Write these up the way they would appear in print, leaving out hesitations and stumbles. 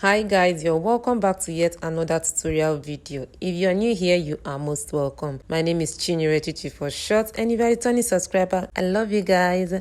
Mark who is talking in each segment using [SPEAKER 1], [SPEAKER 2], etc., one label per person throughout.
[SPEAKER 1] Hi guys, you're welcome back to yet another tutorial video. If you're new here, you are most welcome. My name is Chinyere Chichi for short, and if you're a returning subscriber, I love you guys.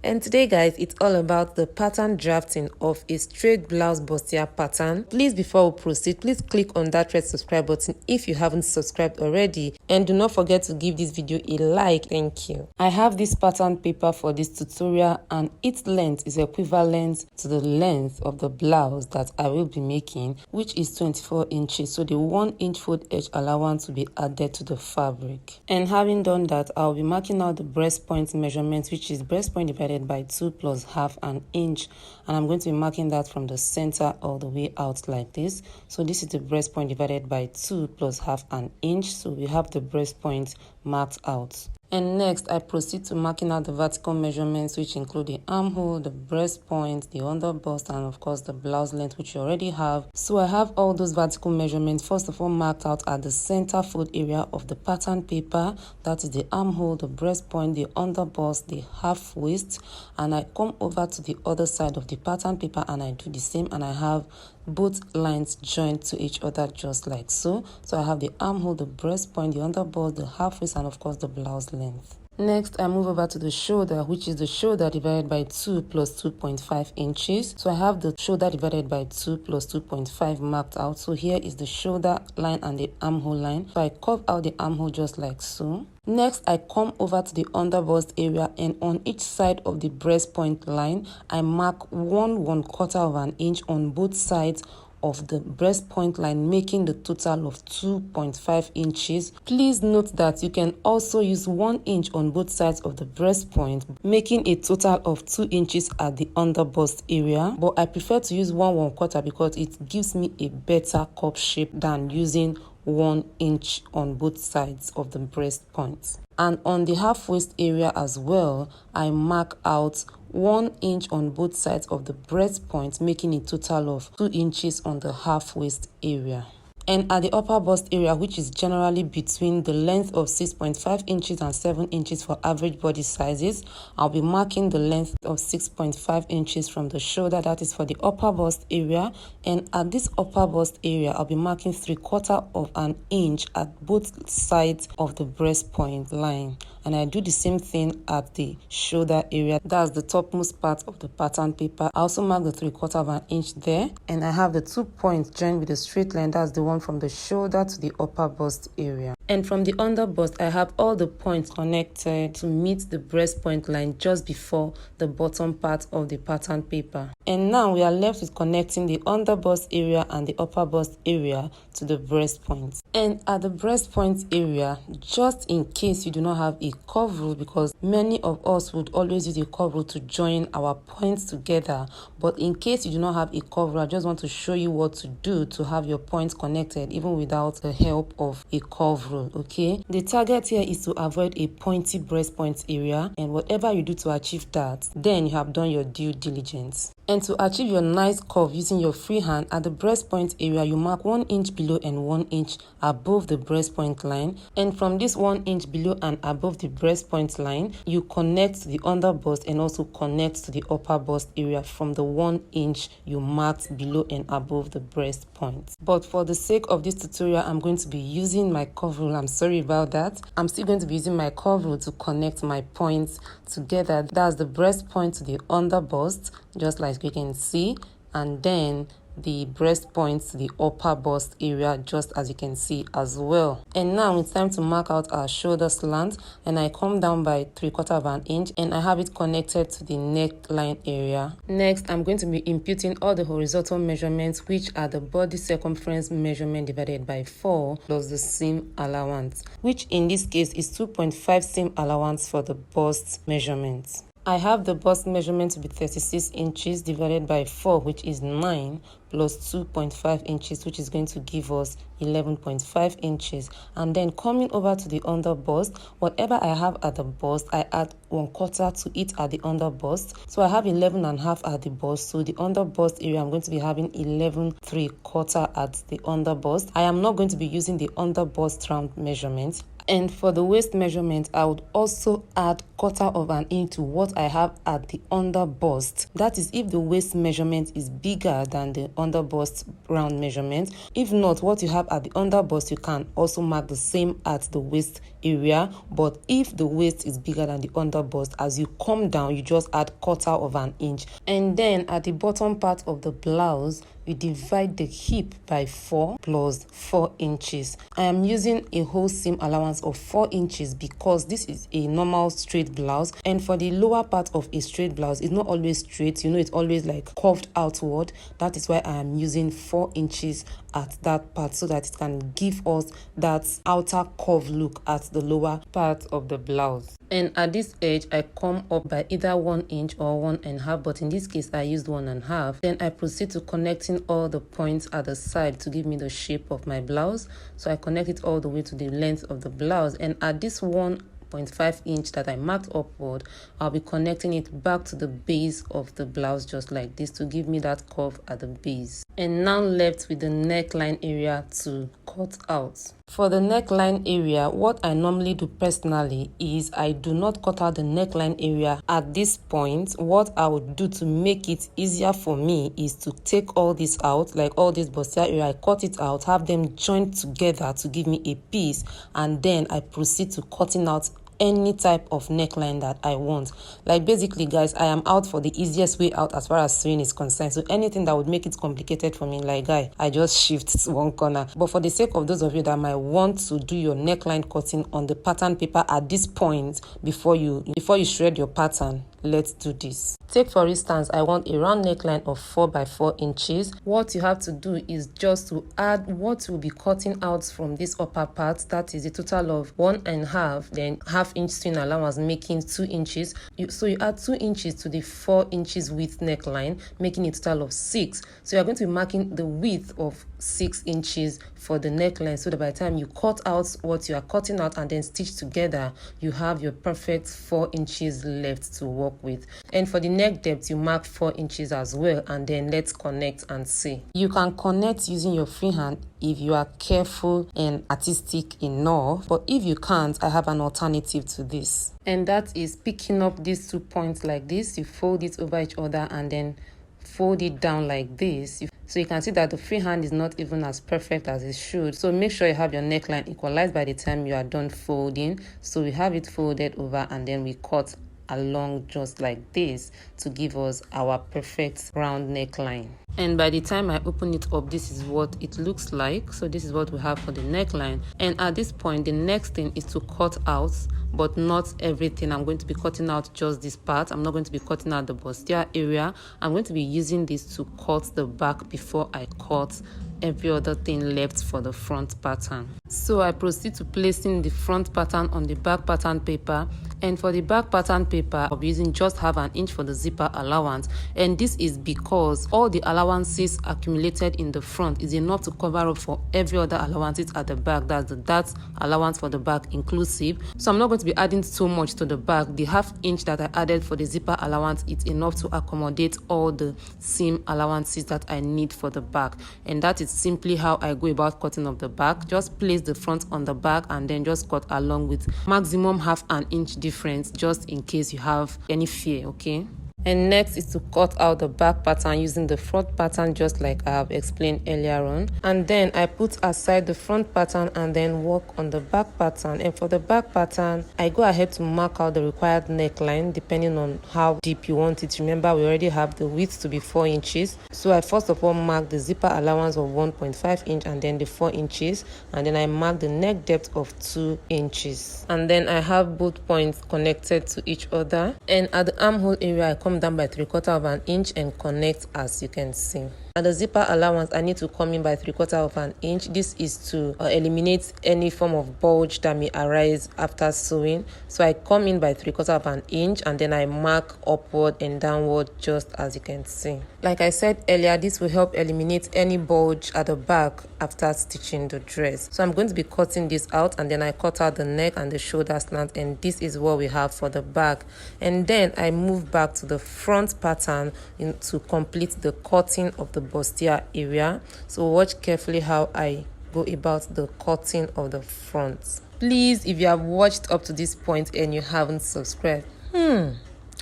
[SPEAKER 1] And today guys, it's all about the pattern drafting of a straight blouse bustier pattern. Please, before we proceed, please click on that red subscribe button if you haven't subscribed already, and do not forget to give this video a like. Thank you. I have this pattern paper for this tutorial, and its length is equivalent to the length of the blouse that I will be making, which is 24 inches, so the 1 inch fold edge allowance will be added to the fabric. And having done that, I'll be marking out the breast point measurement, which is breast point divided by 2 plus half an inch, and I'm going to be marking that from the center all the way out like this. So this is the breast point divided by 2 plus half an inch, so we have the breast point marked out. And next, I proceed to marking out the vertical measurements, which include the armhole, the breast point, the underbust, and of course the blouse length, which you already have. So I have all those vertical measurements first of all marked out at the center fold area of the pattern paper. That is the armhole, the breast point, the underbust, the half waist. And I come over to the other side of the pattern paper and I do the same, and I have both lines joined to each other just like so. So I have the armhole, the breast point, the underbust, the half waist, and of course the blouse length. Next, I move over to the shoulder, which is the shoulder divided by 2 plus 2.5 inches. So I have the shoulder divided by 2 plus 2.5 marked out. So here is the shoulder line and the armhole line. So I curve out the armhole just like so. Next, I come over to the underbust area, and on each side of the breast point line, I mark 1/4 of an inch on both sides of the breast point line, making the total of 2.5 inches. Please note that you can also use 1 inch on both sides of the breast point, making a total of 2 inches at the underbust area. But I prefer to use 1/4 because it gives me a better cup shape than using 1 inch on both sides of the breast point. And on the half waist area as well, I mark out 1 inch on both sides of the breast point, making a total of 2 inches on the half waist area. And at the upper bust area, which is generally between the length of 6.5 inches and 7 inches for average body sizes, I'll be marking the length of 6.5 inches from the shoulder. That is for the upper bust area. And at this upper bust area, I'll be marking 3/4 of an inch at both sides of the breast point line. And I do the same thing at the shoulder area. That's the topmost part of the pattern paper. I also mark the 3/4 of an inch there. And I have the 2 points joined with a straight line. That's the one from the shoulder to the upper bust area. And from the underbust, I have all the points connected to meet the breast point line just before the bottom part of the pattern paper. And now we are left with connecting the underbust area and the upper bust area to the breast point. And at the breast point area, just in case you do not have a curve rule, because many of us would always use a curve rule to join our points together, but in case you do not have a curve rule, I just want to show you what to do to have your points connected even without the help of a curve rule. Okay, the target here is to avoid a pointy breast point area, and whatever you do to achieve that, then you have done your due diligence. And to achieve your nice curve using your free hand, at the breast point area, you mark 1 inch below and 1 inch above the breast point line. And from this 1 inch below and above the breast point line, you connect to the underbust and also connect to the upper bust area from the 1 inch you marked below and above the breast point. But for the sake of this tutorial, I'm going to be using my curve rule. I'm sorry about that. I'm still going to be using my curve rule to connect my points together. That's the breast point to the underbust, just like you can see, and then the breast point to the upper bust area, just as you can see as well. And now it's time to mark out our shoulder slant, and I come down by 3/4 of an inch, and I have it connected to the neckline area. Next, I'm going to be imputing all the horizontal measurements, which are the body circumference measurement divided by 4 plus the seam allowance, which in this case is 2.5 seam allowance for the bust measurements. I have the bust measurement to be 36 inches divided by 4, which is 9, plus 2.5 inches, which is going to give us 11.5 inches. And then coming over to the underbust, whatever I have at the bust, I add 1/4 to it at the underbust. So I have 11.5 at the bust. So the underbust area, I'm going to be having 11.75 at the underbust. I am not going to be using the underbust round measurement. And for the waist measurement, I would also add 1/4 of an inch to what I have at the underbust. That is if the waist measurement is bigger than the underbust round measurement. If not, what you have at the underbust, you can also mark the same at the waist area. But if the waist is bigger than the underbust, as you come down, you just add 1/4 of an inch. And then at the bottom part of the blouse, we divide the hip by 4 plus 4 inches. I am using a whole seam allowance of 4 inches because this is a normal straight blouse, and for the lower part of a straight blouse, it's not always straight, you know, it's always like curved outward. That is why I am using 4 inches at that part, so that it can give us that outer curve look at the lower part of the blouse. And at this edge, I come up by either 1 inch or 1.5, but in this case I used 1.5. Then I proceed to connecting all the points at the side to give me the shape of my blouse. So I connect it all the way to the length of the blouse, and at this 1.5 inch that I marked upward, I'll be connecting it back to the base of the blouse just like this to give me that curve at the base. And now left with the neckline area to cut out. For the neckline area, what I normally do personally is I do not cut out the neckline area at this point. What I would do to make it easier for me is to take all this out, like all this bustier area, I cut it out, have them joined together to give me a piece, and then I proceed to cutting out any type of neckline that I want. Like basically guys, I am out for the easiest way out as far as sewing is concerned. So anything that would make it complicated for me, like I just shift to one corner. But for the sake of those of you that might want to do your neckline cutting on the pattern paper at this point before you shred your pattern, let's do this. Take for instance, I want a round neckline of 4 by 4 inches. What you have to do is just to add what will be cutting out from this upper part. That is a total of 1.5, then half-inch sewing allowance, making 2 inches. So you add 2 inches to the 4 inches width neckline, making a total of 6. So you're going to be marking the width of 6 inches for the neckline, so that by the time you cut out what you are cutting out and then stitch together, you have your perfect 4 inches left to work with. And for the neck depth, you mark 4 inches as well, and then let's connect and see. You can connect using your freehand if you are careful and artistic enough, but if you can't, I have an alternative to this, and that is picking up these 2 points like this. You fold it over each other and then fold it down like this. So you can see that the freehand is not even as perfect as it should. So make sure you have your neckline equalized by the time you are done folding. So we have it folded over and then we cut along just like this to give us our perfect round neckline. And by the time I open it up, this is what it looks like. So this is what we have for the neckline. And at this point, the next thing is to cut out, but not everything. I'm going to be cutting out just this part. I'm not going to be cutting out the bustier area. I'm going to be using this to cut the back before I cut every other thing left for the front pattern. So I proceed to placing the front pattern on the back pattern paper, and for the back pattern paper I'll be using just 1/2 inch for the zipper allowance, and this is because all the allowances accumulated in the front is enough to cover up for every other allowances at the back. That's the allowance for the back inclusive. So I'm not going to be adding so much to the back. The 1/2 inch that I added for the zipper allowance is enough to accommodate all the seam allowances that I need for the back, and that is simply how I go about cutting off the back. Just place the front on the back and then just cut along with maximum 1/2 inch difference, just in case you have any fear, okay? And next is to cut out the back pattern using the front pattern, just like I have explained earlier on. And then I put aside the front pattern and then work on the back pattern. And for the back pattern, I go ahead to mark out the required neckline depending on how deep you want it. Remember, we already have the width to be 4 inches. So I first of all mark the zipper allowance of 1.5 inch and then the 4 inches. And then I mark the neck depth of 2 inches. And then I have both points connected to each other. And at the armhole area, I come down by 3/4 of an inch and connect, as you can see. At the zipper allowance, I need to come in by 3/4 of an inch. This is to eliminate any form of bulge that may arise after sewing. So I come in by 3/4 of an inch and then I mark upward and downward, just as you can see. Like I said earlier, this will help eliminate any bulge at the back after stitching the dress. So I'm going to be cutting this out, and then I cut out the neck and the shoulder slant, and this is what we have for the back. And then I move back to the front pattern to complete the cutting of the bustier area. So watch carefully how I go about the cutting of the front. Please, if you have watched up to this point and you haven't subscribed,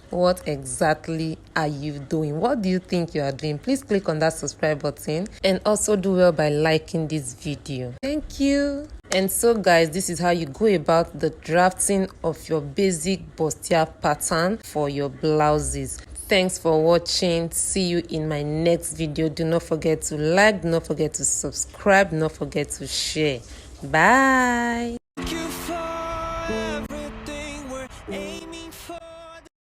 [SPEAKER 1] what exactly are you doing? What do you think you are doing? Please click on that subscribe button and also do well by liking this video. Thank you. And so guys, this is how you go about the drafting of your basic bustier pattern for your blouses. Thanks for watching. See you in my next video. Do not forget to like, do not forget to subscribe, do not forget to share. Bye.